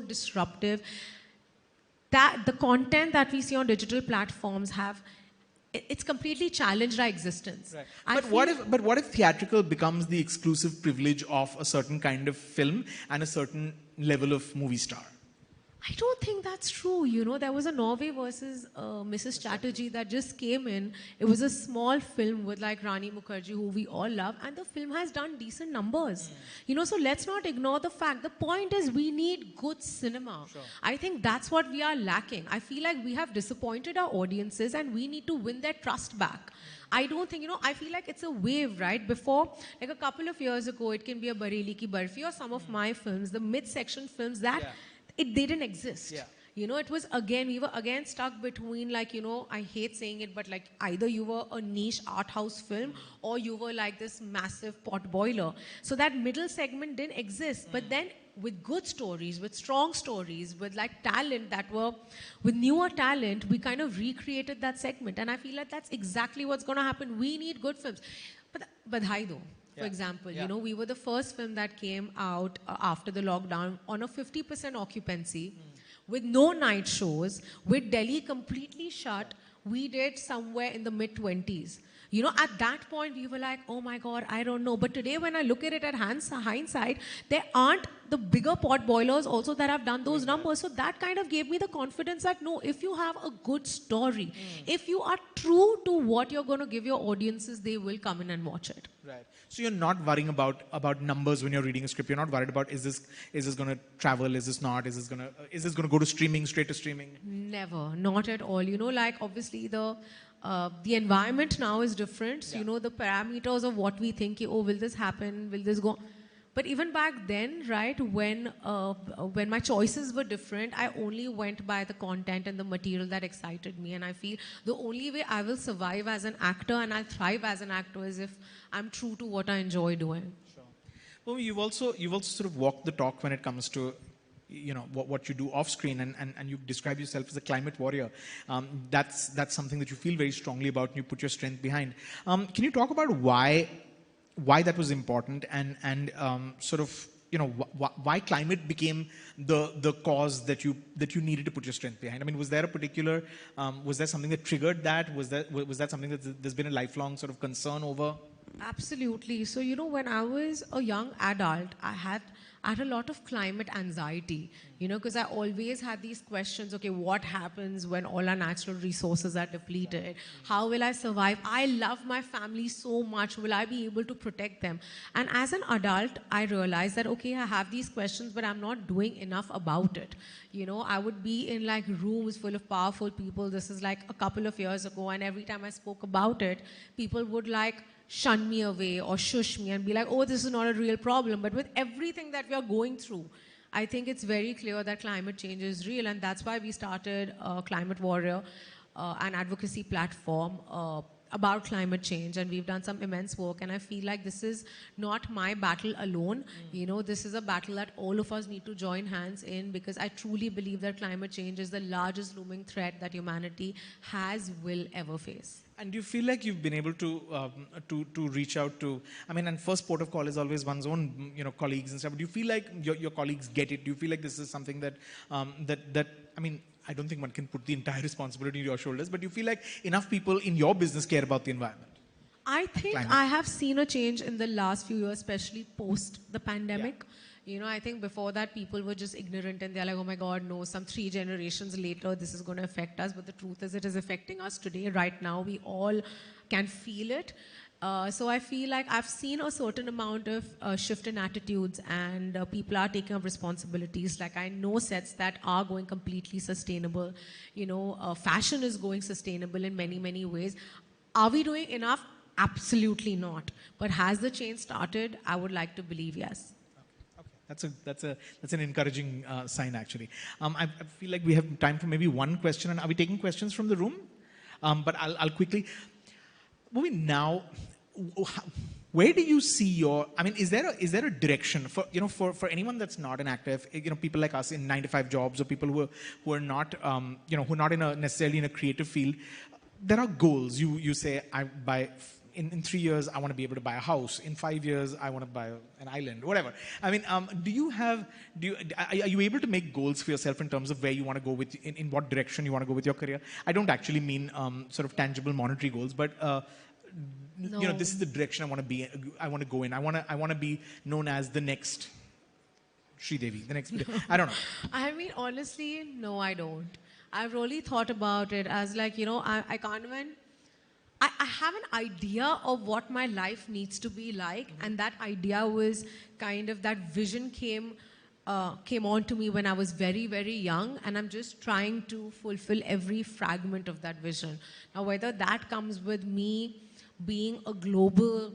disruptive. That the content that we see on digital platforms it's completely challenged our existence. Right. But what if theatrical becomes the exclusive privilege of a certain kind of film and a certain level of movie star? I don't think that's true. You know, there was a Norway versus Mrs. Chatterjee that just came in. It was a small film with like Rani Mukherjee, who we all love, and the film has done decent numbers. You know, so let's not ignore the fact. The point is we need good cinema. Sure. I think that's what we are lacking. I feel like we have disappointed our audiences and we need to win their trust back. I don't think, you know, I feel like it's a wave, right? Before, like a couple of years ago, it can be a Bareli Ki Barfi or some of my films, the mid-section films that... Yeah. They didn't exist. Yeah. You know, it was we were again stuck between like, you know, I hate saying it, but like either you were a niche art house film or you were like this massive pot boiler. So that middle segment didn't exist. But then with good stories, with strong stories, with like talent with newer talent, we kind of recreated that segment. And I feel like that's exactly what's going to happen. We need good films. But Badhai though. For example, you know, we were the first film that came out after the lockdown on a 50% occupancy with no night shows, with Delhi completely shut. We did somewhere in the mid-20s. You know, at that point, we were like, oh my God, I don't know. But today, when I look at it at hindsight, there aren't the bigger pot boilers also that have done those numbers. So that kind of gave me the confidence that, no, if you have a good story, if you are true to what you're going to give your audiences, they will come in and watch it. Right. So you're not worrying about numbers when you're reading a script. You're not worried about is this going to travel? Is this not? Is this going to go to streaming, straight to streaming? Never, not at all. You know, like obviously the environment now is different. So, you know, the parameters of what we think, oh, will this happen? Will this go? But even back then, right, when my choices were different, I only went by the content and the material that excited me. And I feel the only way I will survive as an actor and I'll thrive as an actor is if I'm true to what I enjoy doing. Sure. Well, you've also sort of walked the talk when it comes to, you know, what you do off screen, and you describe yourself as a climate warrior. That's something that you feel very strongly about and you put your strength behind. Can you talk about why that was important and sort of, you know, why climate became the cause that you needed to put your strength behind? I mean, was there a particular, was there something that triggered that? Was that something that there's been a lifelong sort of concern over? Absolutely. So, you know, when I was a young adult, I had a lot of climate anxiety, you know, because I always had these questions, okay, what happens when all our natural resources are depleted? How will I survive? I love my family so much. Will I be able to protect them? And as an adult, I realized that, okay, I have these questions, but I'm not doing enough about it. You know, I would be in like rooms full of powerful people. This is like a couple of years ago. And every time I spoke about it, people would like shun me away or shush me and be like, oh, this is not a real problem. But with everything that we are going through, I think it's very clear that climate change is real. And that's why we started Climate Warrior, an advocacy platform about climate change. And we've done some immense work. And I feel like this is not my battle alone. You know, this is a battle that all of us need to join hands in, because I truly believe that climate change is the largest looming threat that humanity will ever face. And do you feel like you've been able to reach out to, I mean, and first port of call is always one's own, you know, colleagues and stuff. But do you feel like your colleagues get it? Do you feel like this is something that, I mean, I don't think one can put the entire responsibility on your shoulders, but do you feel like enough people in your business care about the environment? I think I have seen a change in the last few years, especially post the pandemic. Yeah. You know, I think before that people were just ignorant and they're like, oh my God, no, some 3 generations later this is going to affect us. But the truth is it is affecting us today, right now. We all can feel it. So I feel like I've seen a certain amount of shift in attitudes, and people are taking up responsibilities. Like I know sets that are going completely sustainable. You know, fashion is going sustainable in many, many ways. Are we doing enough? Absolutely not. But has the change started? I would like to believe yes. That's an encouraging sign, actually. I feel like we have time for maybe one question. And are we taking questions from the room? But I'll quickly. Bhumi, now, where do you see your? I mean, is there a direction for, you know, for anyone that's not an actor, you know, people like us in 9-to-5 jobs, or people who are not you know, who are not necessarily in a creative field? There are goals. You say by in 3 years, I want to be able to buy a house. In 5 years, I want to buy an island, whatever. I mean, are you able to make goals for yourself in terms of where you want to go with, in what direction you want to go with your career? I don't actually mean sort of tangible monetary goals, but No. you know, this is the direction I want to be. I want to go in. I want to be known as the next Sridevi, the next. I don't know. I mean, honestly, no, I don't. I've really thought about it as like, I can't even. I have an idea of what my life needs to be like, and that idea was kind of, that vision came on to me when I was very, very young, and I'm just trying to fulfill every fragment of that vision. Now, whether that comes with me being a global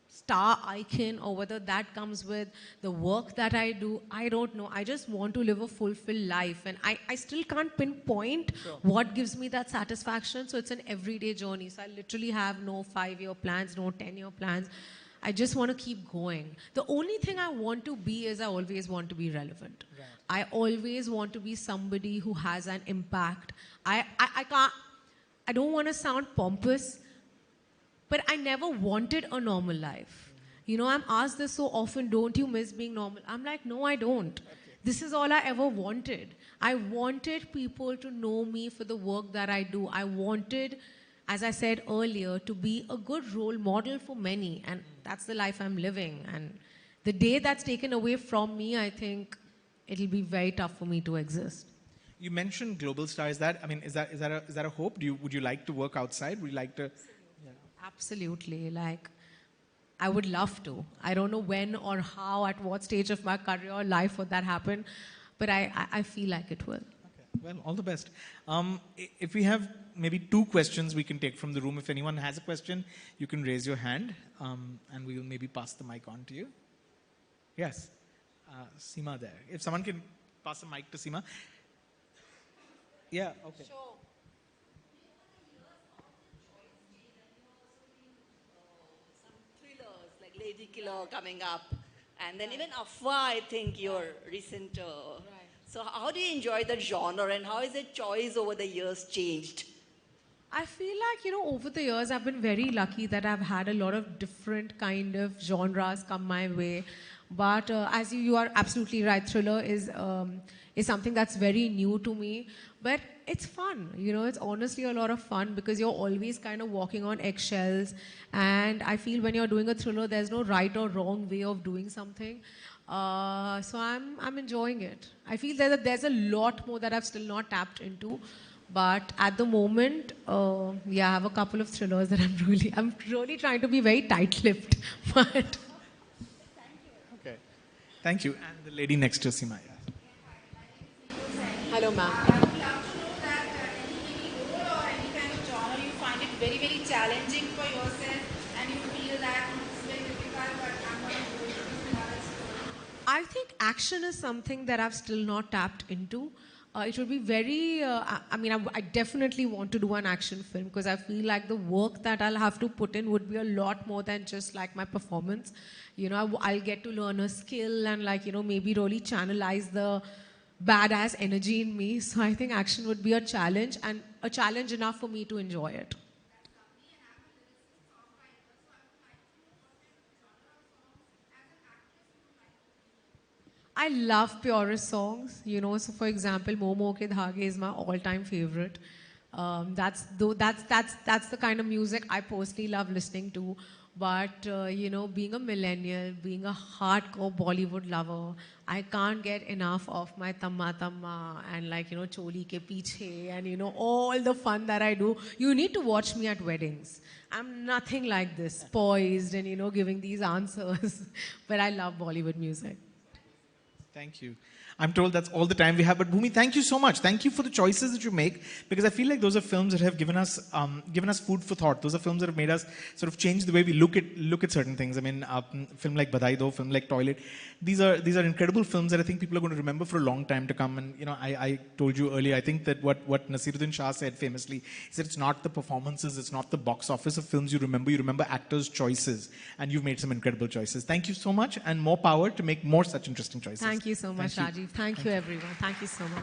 star icon, or whether that comes with the work that I do, I don't know. I just want to live a fulfilled life, and I still can't pinpoint what gives me that satisfaction. So it's an everyday journey. So I literally have no 5-year plans, no 10-year plans. I just want to keep going. The only thing I want to be is, I always want to be relevant. Right. I always want to be somebody who has an impact. I don't want to sound pompous, but I never wanted a normal life. I'm asked this so often, don't you miss being normal? I'm like, no, I don't. Okay. This is all I ever wanted. I wanted people to know me for the work that I do. I wanted, as I said earlier, to be a good role model for many. And that's the life I'm living. And the day that's taken away from me, I think it'll be very tough for me to exist. You mentioned global star. Is that a hope? Would you like to work outside? Would you like to? Absolutely. Like, I would love to. I don't know when or how, at what stage of my career or life would that happen, but I feel like it will. Okay. Well, all the best. If we have maybe 2 questions we can take from the room. If anyone has a question, you can raise your hand, and we will maybe pass the mic on to you. Yes. Seema there. If someone can pass the mic to Seema. Yeah, okay. Sure. Lady Killer coming up, and then even Afwa, I think your recent. Right. So how do you enjoy that genre, and how has the choice over the years changed? I feel like, over the years, I've been very lucky that I've had a lot of different kind of genres come my way. But as you are absolutely right, thriller is something that's very new to me. But it's fun, it's honestly a lot of fun, because you're always kind of walking on eggshells. And I feel when you're doing a thriller, there's no right or wrong way of doing something. So I'm enjoying it. I feel there's a lot more that I've still not tapped into. But at the moment, I have a couple of thrillers that I'm really trying to be very tight-lipped. But okay, thank you. And the lady next to Seema. hello, ma'am. I would love to know that any role or any kind of genre you find it very, very challenging for yourself, and you feel that it's very difficult, but I'm going to do it. I think action is something that I've still not tapped into. It would be very, I definitely want to do an action film, because I feel like the work that I'll have to put in would be a lot more than just like my performance. I'll get to learn a skill and maybe really channelize the badass energy in me. So I think action would be a challenge, and a challenge enough for me to enjoy it. I love purist songs, So, for example, Momo Ke Dhage is my all-time favorite. That's the kind of music I personally love listening to. But being a millennial, being a hardcore Bollywood lover, I can't get enough of my Tamma Tamma and Choli Ke Piche and all the fun that I do. You need to watch me at weddings. I'm nothing like this, poised and giving these answers. But I love Bollywood music. Thank you. I'm told that's all the time we have. But Bhumi, thank you so much. Thank you for the choices that you make, because I feel like those are films that have given us food for thought. Those are films that have made us sort of change the way we look at certain things. I mean, film like Badai Do, film like Toilet. These are incredible films that I think people are going to remember for a long time to come. And I told you earlier, I think that what Nasiruddin Shah said famously is that it's not the performances, it's not the box office of films you remember. You remember actors' choices, and you've made some incredible choices. Thank you so much, and more power to make more such interesting choices. Thank you so much, Rajiv. Thank you, everyone. Thank you so much.